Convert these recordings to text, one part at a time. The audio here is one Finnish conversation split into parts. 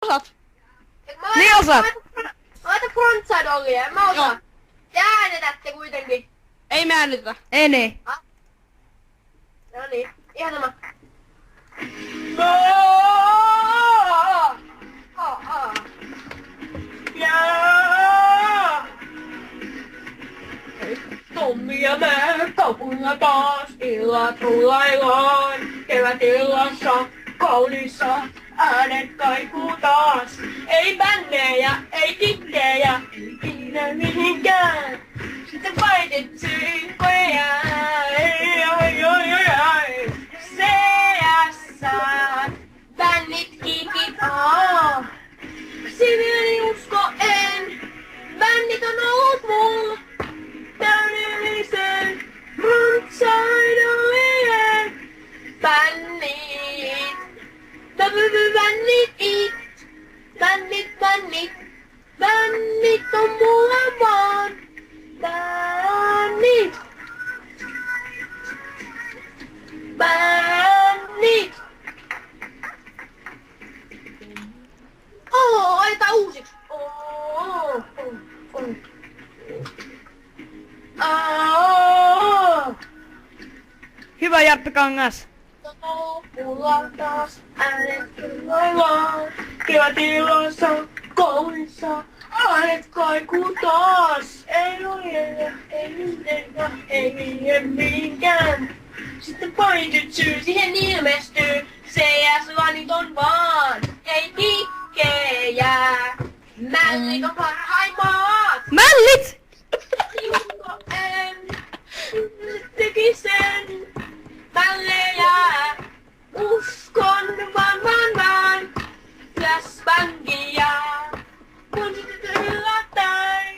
Osaat? Niin osaat. Mä laitan frontside ollia, en mä osaa. Joo. Te äänetätte kuitenkin. Ei me äänitetä. Ei niin. No niin, ihan sama. Tommi ja mä kaupungilla taas illat rullaillaan. Kevätillassa kaunissa äänet kaikuu taas. Ei bändejä, ei kikkejä, ei ikinä mihinkään. Sitten painit synkkoja, Bännit kikit, Siviili usko en, bändit on ollut mulla. Täydellisen frontside-olien bännit. Bändit on mulla vaan. Bändit. Laitetaan uusiksi. Hyvä Jarppi Kangas. Mulla taas äänet rullaillaan. Kevätillassa kaunissa äänet kaikuu taas. Ei oljeja, ei yhdenkä, ei mihinkään. Sitten painit syy siihen ilmestyy. CS-lanit on vaan, ei kikkejä. Mällit on parhaimmat. Mällit! Usko en, teki sen. Mällejä, uskon vaan. Flashbangia, kun sitten yllättäen.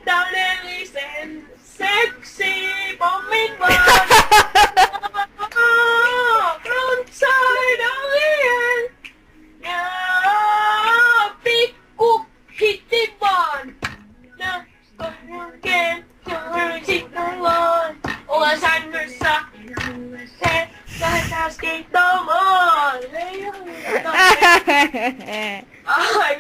Täydellisen seksipommin vaan. Frontside olien. Ja pikku hitti vaan. Olen sängyssä. Se lähdetään skeittaamaan. Ai